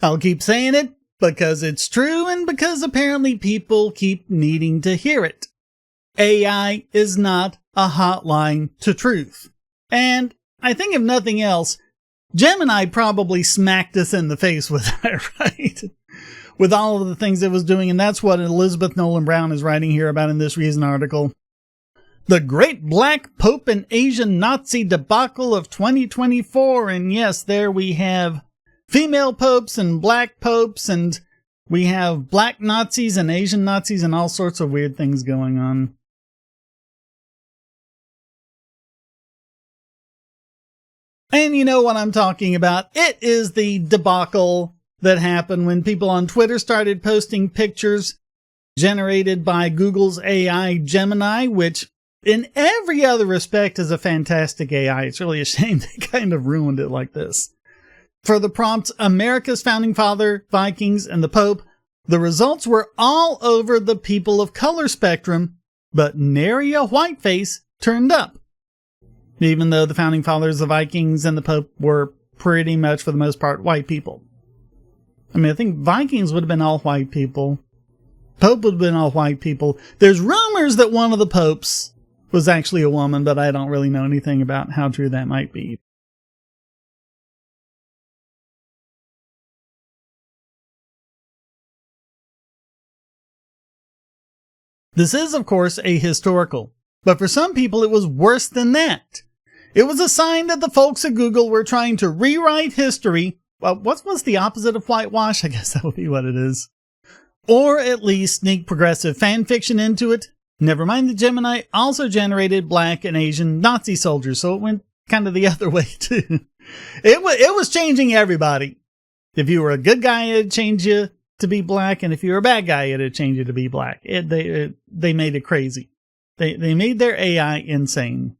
I'll keep saying it because it's true and because apparently people keep needing to hear it. AI is not a hotline to truth. And I think if nothing else, Gemini probably smacked us in the face with that, right? With all of the things it was doing, and that's what Elizabeth Nolan Brown is writing here about in this Reason article. The Great Black Pope and Asian Nazi Debacle of 2024. And yes, there we have female popes and black popes, and we have black Nazis and Asian Nazis and all sorts of weird things going on. And you know what I'm talking about. It is the debacle that happened when people on Twitter started posting pictures generated by Google's AI Gemini, which in every other respect is a fantastic AI. It's really a shame they kind of ruined it like this. For the prompts, America's Founding Father, Vikings, and the Pope, the results were all over the people of color spectrum, but nary a white face turned up. Even though the Founding Fathers, the Vikings, and the Pope were pretty much, for the most part, white people. I mean, I think Vikings would have been all white people. Pope would have been all white people. There's rumors that one of the popes was actually a woman, but I don't really know anything about how true that might be. This is, of course, a historical, but for some people it was worse than that. It was a sign that the folks at Google were trying to rewrite history. Well, what's the opposite of whitewash? I guess that would be what it is. Or at least sneak progressive fan fiction into it. Never mind that Gemini also generated black and Asian Nazi soldiers, so it went kind of the other way too. It was changing everybody. If you were a good guy, it'd change you to be black, and if you were a bad guy, it'd change you to be black. They made it crazy. They made their AI insane.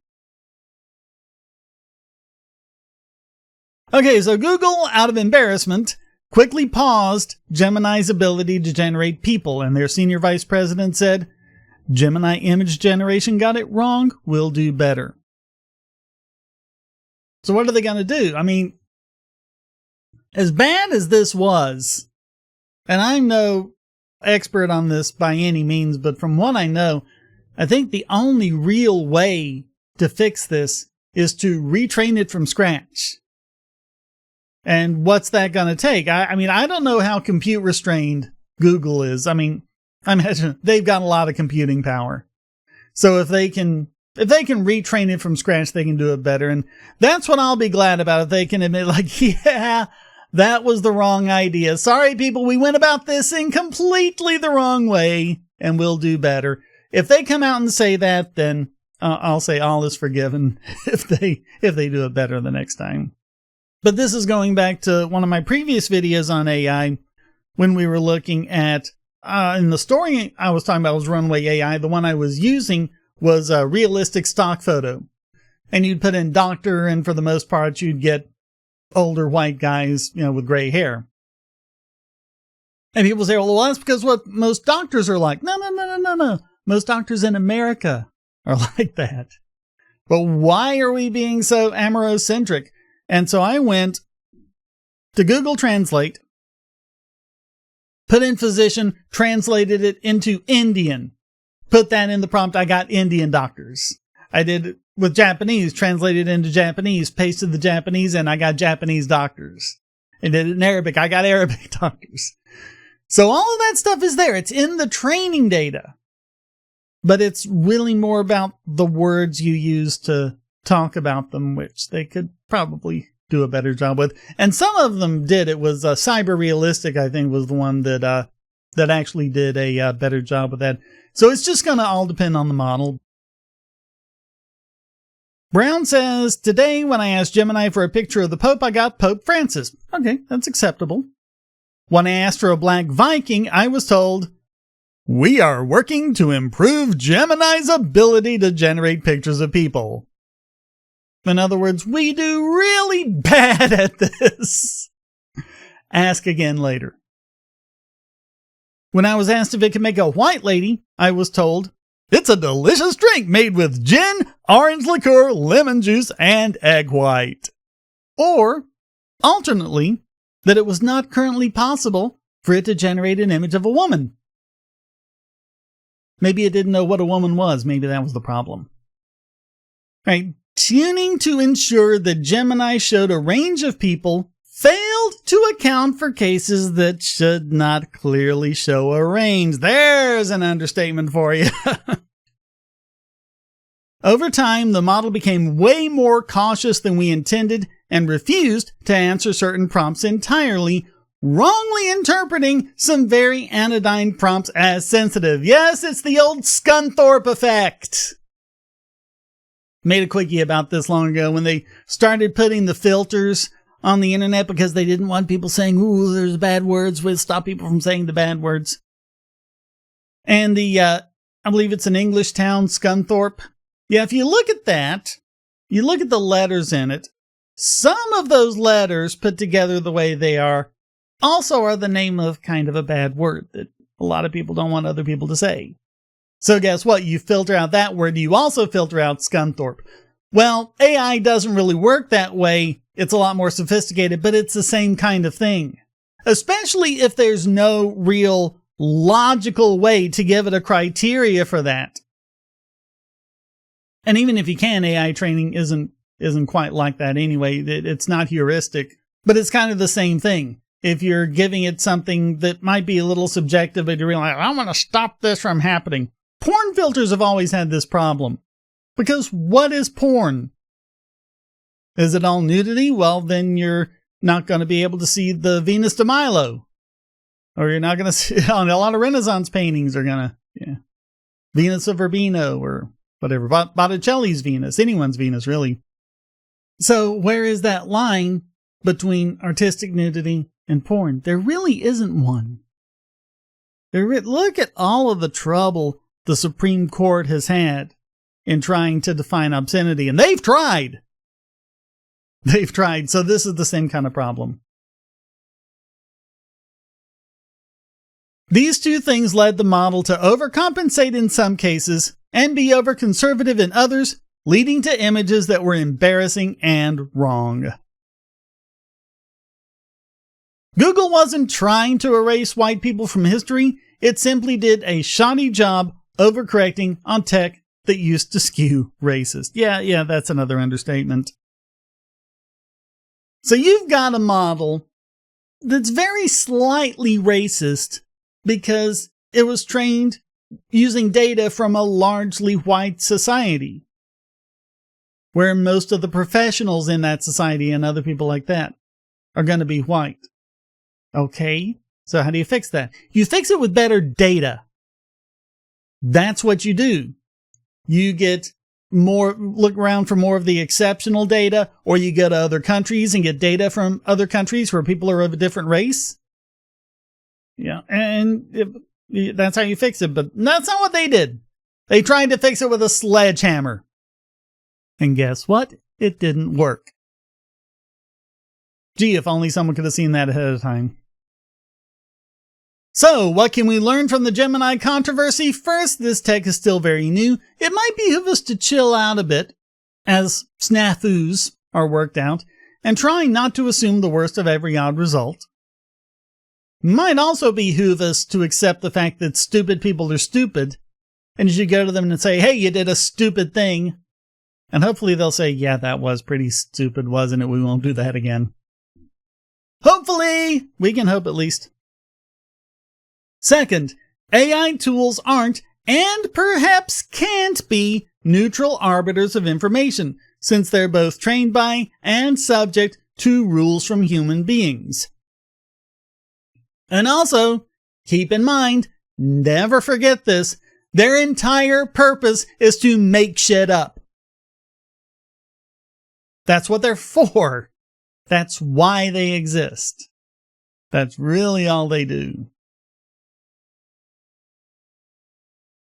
Okay, so Google, out of embarrassment, quickly paused Gemini's ability to generate people, and their senior vice president said, Gemini image generation got it wrong, we'll do better. So what are they going to do? I mean, as bad as this was, and I'm no expert on this by any means, but from what I know, I think the only real way to fix this is to retrain it from scratch. And what's that going to take? I mean, I don't know how compute restrained Google is. I mean, I imagine they've got a lot of computing power. So if they can retrain it from scratch, they can do it better. And that's what I'll be glad about, if they can admit, like, yeah, that was the wrong idea. Sorry, people, we went about this in completely the wrong way, and we'll do better. If they come out and say that, then I'll say all is forgiven if they do it better the next time. But this is going back to one of my previous videos on AI when we were looking at, in the story I was talking about was Runway AI. The one I was using was a realistic stock photo. And you'd put in doctor, and for the most part, you'd get older white guys, with gray hair. And people say, well, that's because what most doctors are like. No. Most doctors in America are like that. But why are we being so Amero-centric? And so I went to Google Translate, put in physician, translated it into Indian, put that in the prompt, I got Indian doctors. I did it with Japanese, translated into Japanese, pasted the Japanese, and I got Japanese doctors. And did it in Arabic, I got Arabic doctors. So all of that stuff is there. It's in the training data. But it's really more about the words you use to talk about them, which they could probably do a better job with. And some of them did. It was Cyber Realistic, I think, was the one that actually did a better job with that. So it's just going to all depend on the model. Brown says, today when I asked Gemini for a picture of the Pope, I got Pope Francis. Okay, that's acceptable. When I asked for a black Viking, I was told, we are working to improve Gemini's ability to generate pictures of people. In other words, we do really bad at this. Ask again later. When I was asked if it could make a white lady, I was told, it's a delicious drink made with gin, orange liqueur, lemon juice, and egg white. Or, alternately, that it was not currently possible for it to generate an image of a woman. Maybe it didn't know what a woman was. Maybe that was the problem. Right. Tuning to ensure that Gemini showed a range of people failed to account for cases that should not clearly show a range. There's an understatement for you. Over time, the model became way more cautious than we intended and refused to answer certain prompts entirely, wrongly interpreting some very anodyne prompts as sensitive. Yes, it's the old Scunthorpe Effect. Made a quickie about this long ago when they started putting the filters on the internet because they didn't want people saying, ooh, there's bad words. We'll stop people from saying the bad words. And I believe it's an English town, Scunthorpe. Yeah, if you look at that, you look at the letters in it, some of those letters put together the way they are also are the name of kind of a bad word that a lot of people don't want other people to say. So guess what? You filter out that word, you also filter out Scunthorpe. Well, AI doesn't really work that way. It's a lot more sophisticated, but it's the same kind of thing. Especially if there's no real logical way to give it a criteria for that. And even if you can, AI training isn't quite like that anyway. It's not heuristic, but it's kind of the same thing. If you're giving it something that might be a little subjective, but you're like, I want to stop this from happening. Porn filters have always had this problem. Because what is porn? Is it all nudity? Well, then you're not going to be able to see the Venus de Milo. Or you're not going to see, a lot of Renaissance paintings are going to, Venus of Urbino or whatever. Botticelli's Venus, anyone's Venus, really. So where is that line between artistic nudity and porn? There really isn't one. Look at all of the trouble the Supreme Court has had in trying to define obscenity, and they've tried. They've tried, so this is the same kind of problem. These two things led the model to overcompensate in some cases and be overconservative in others, leading to images that were embarrassing and wrong. Google wasn't trying to erase white people from history, it simply did a shoddy job overcorrecting on tech that used to skew racist. Yeah, that's another understatement. So you've got a model that's very slightly racist because it was trained using data from a largely white society, where most of the professionals in that society and other people like that are going to be white. Okay, so how do you fix that? You fix it with better data. That's what you do. You get look around for more of the exceptional data, or you go to other countries and get data from other countries where people are of a different race. Yeah, and that's how you fix it, but that's not what they did. They tried to fix it with a sledgehammer. And guess what? It didn't work. Gee, if only someone could have seen that ahead of time. So, what can we learn from the Gemini controversy? First, this tech is still very new. It might behoove us to chill out a bit as snafus are worked out and try not to assume the worst of every odd result. Might also behoove us to accept the fact that stupid people are stupid, and you should go to them and say, hey, you did a stupid thing. And hopefully they'll say, yeah, that was pretty stupid, wasn't it? We won't do that again. Hopefully! We can hope at least. Second, AI tools aren't, and perhaps can't be, neutral arbiters of information, since they're both trained by and subject to rules from human beings. And also, keep in mind, never forget this, their entire purpose is to make shit up. That's what they're for. That's why they exist. That's really all they do.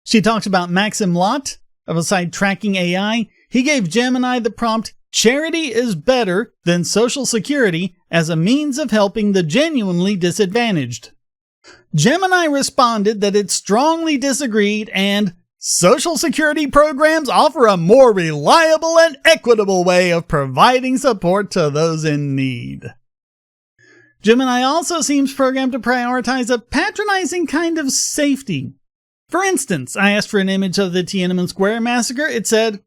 She talks about Maxim Lott of a site Tracking AI. He gave Gemini the prompt, charity is better than Social Security as a means of helping the genuinely disadvantaged. Gemini responded that it strongly disagreed and Social Security programs offer a more reliable and equitable way of providing support to those in need. Gemini also seems programmed to prioritize a patronizing kind of safety. For instance, I asked for an image of the Tiananmen Square massacre. It said,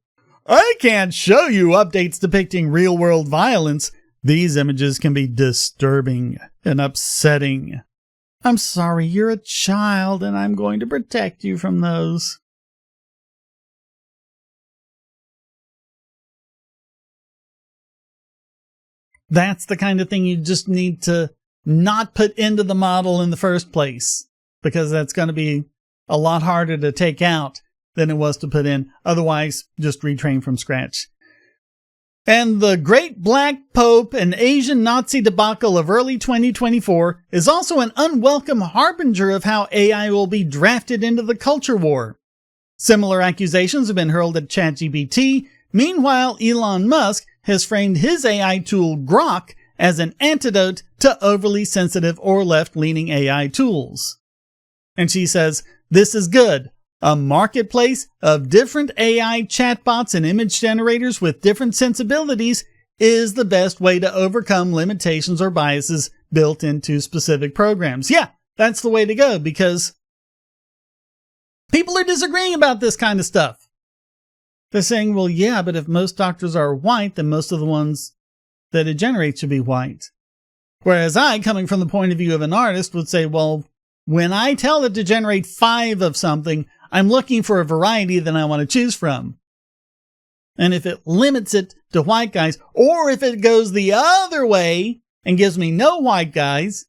"I can't show you updates depicting real-world violence. These images can be disturbing and upsetting. I'm sorry, you're a child, and I'm going to protect you from those." That's the kind of thing you just need to not put into the model in the first place, because that's going to be a lot harder to take out than it was to put in. Otherwise, just retrain from scratch. And the Great Black Pope and Asian Nazi debacle of early 2024 is also an unwelcome harbinger of how AI will be drafted into the culture war. Similar accusations have been hurled at ChatGPT. Meanwhile, Elon Musk has framed his AI tool Grok as an antidote to overly sensitive or left-leaning AI tools. And she says, "This is good. A marketplace of different AI chatbots and image generators with different sensibilities is the best way to overcome limitations or biases built into specific programs." Yeah, that's the way to go, because people are disagreeing about this kind of stuff. They're saying, well, yeah, but if most doctors are white, then most of the ones that it generates should be white. Whereas I, coming from the point of view of an artist, would say, well, when I tell it to generate 5 of something, I'm looking for a variety that I want to choose from. And if it limits it to white guys, or if it goes the other way and gives me no white guys,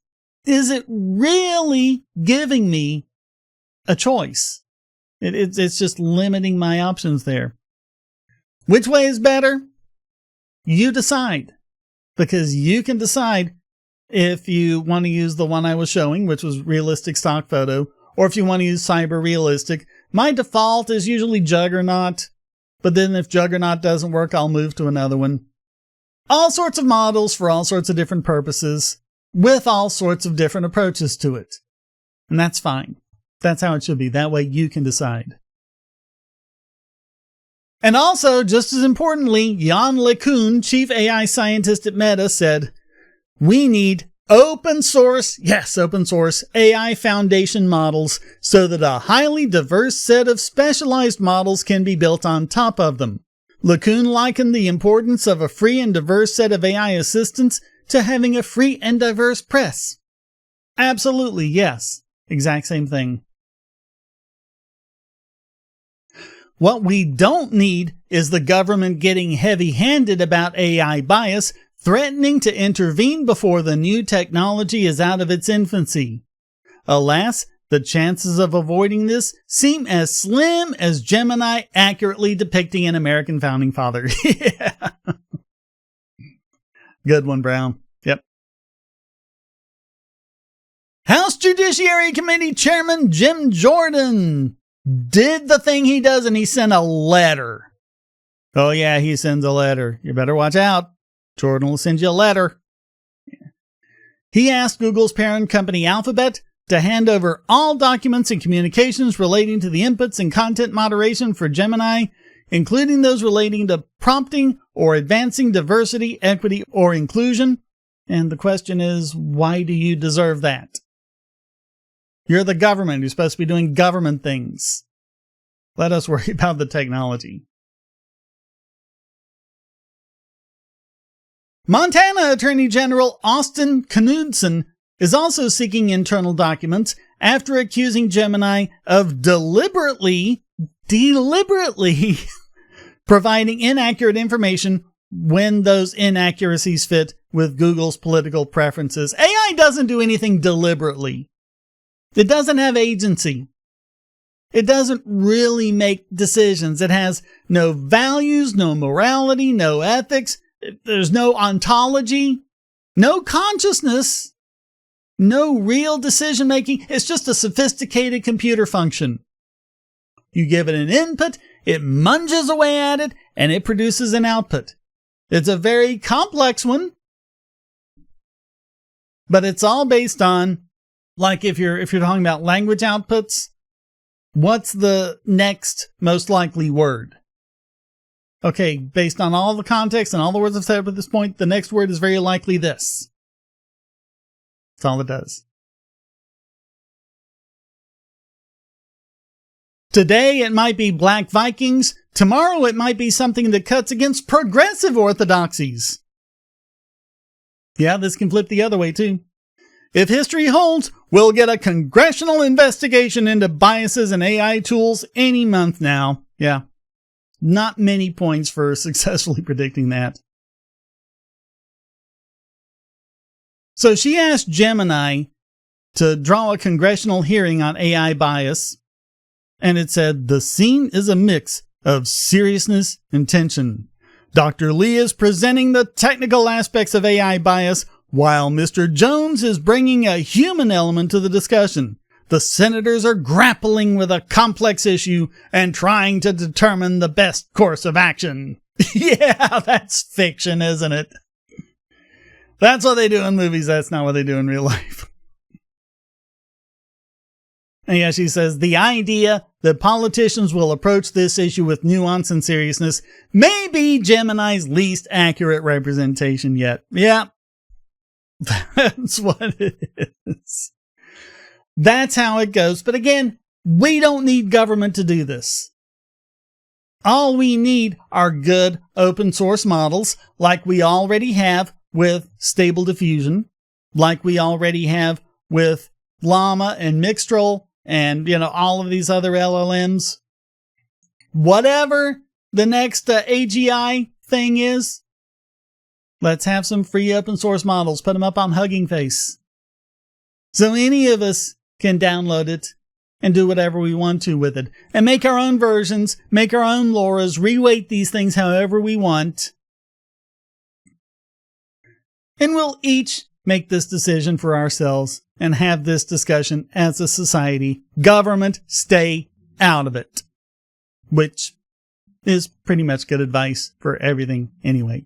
is it really giving me a choice? It's just limiting my options there. Which way is better? You decide. Because you can decide if you want to use the one I was showing, which was realistic stock photo, or if you want to use cyber realistic. My default is usually Juggernaut, but then if Juggernaut doesn't work, I'll move to another one. All sorts of models for all sorts of different purposes, with all sorts of different approaches to it. And that's fine. That's how it should be. That way you can decide. And also, just as importantly, Jan LeCun, chief AI scientist at Meta, said, "We need open source AI foundation models so that a highly diverse set of specialized models can be built on top of them." LeCun likened the importance of a free and diverse set of AI assistants to having a free and diverse press. Absolutely, yes. Exact same thing. What we don't need is the government getting heavy-handed about AI bias, threatening to intervene before the new technology is out of its infancy. Alas, the chances of avoiding this seem as slim as Gemini accurately depicting an American founding father. Yeah. Good one, Brown. Yep. House Judiciary Committee Chairman Jim Jordan did the thing he does, and he sent a letter. Oh yeah, he sends a letter. You better watch out. Jordan will send you a letter. He asked Google's parent company Alphabet to hand over all documents and communications relating to the inputs and content moderation for Gemini, including those relating to prompting or advancing diversity, equity, or inclusion. And the question is, why do you deserve that? You're the government. You're supposed to be doing government things. Let us worry about the technology. Montana Attorney General Austin Knudsen is also seeking internal documents after accusing Gemini of deliberately providing inaccurate information when those inaccuracies fit with Google's political preferences. AI doesn't do anything deliberately. It doesn't have agency. It doesn't really make decisions. It has no values, no morality, no ethics. There's no ontology, no consciousness, no real decision making. It's just a sophisticated computer function. You give it an input, it munges away at it, and it produces an output. It's a very complex one, but it's all based on, like if you're talking about language outputs, what's the next most likely word? Okay, based on all the context and all the words I've said up at this point, the next word is very likely this. That's all it does. Today it might be Black Vikings. Tomorrow it might be something that cuts against progressive orthodoxies. Yeah, this can flip the other way too. If history holds, we'll get a congressional investigation into biases in AI tools any month now. Yeah, not many points for successfully predicting that. So she asked Gemini to draw a congressional hearing on AI bias, and it said, the scene is a mix of seriousness and tension. Dr. Lee is presenting the technical aspects of AI bias, while Mr. Jones is bringing a human element to the discussion. The senators are grappling with a complex issue and trying to determine the best course of action. Yeah, that's fiction, isn't it? That's what they do in movies. That's not what they do in real life. And yeah, she says, the idea that politicians will approach this issue with nuance and seriousness may be Gemini's least accurate representation yet. Yeah, that's what it is. That's how it goes. But again, we don't need government to do this. All we need are good open source models like we already have with Stable Diffusion, like we already have with Llama and Mixtral and, all of these other LLMs. Whatever the next AGI thing is, let's have some free open source models. Put them up on Hugging Face. So any of us can download it and do whatever we want to with it. And make our own versions, make our own LoRa's, reweight these things however we want. And we'll each make this decision for ourselves and have this discussion as a society. Government, stay out of it. Which is pretty much good advice for everything anyway.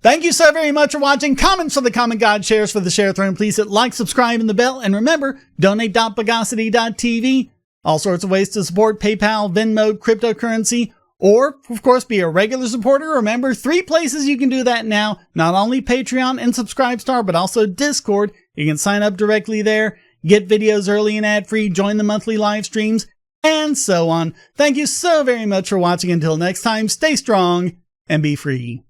Thank you so very much for watching. Comments for the Comment God, shares for the Share Throne. Please hit like, subscribe, and the bell. And remember, donate.bogosity.tv. All sorts of ways to support: PayPal, Venmo, cryptocurrency, or, of course, be a regular supporter. Remember, 3 places you can do that now. Not only Patreon and Subscribestar, but also Discord. You can sign up directly there, get videos early and ad-free, join the monthly live streams, and so on. Thank you so very much for watching. Until next time, stay strong and be free.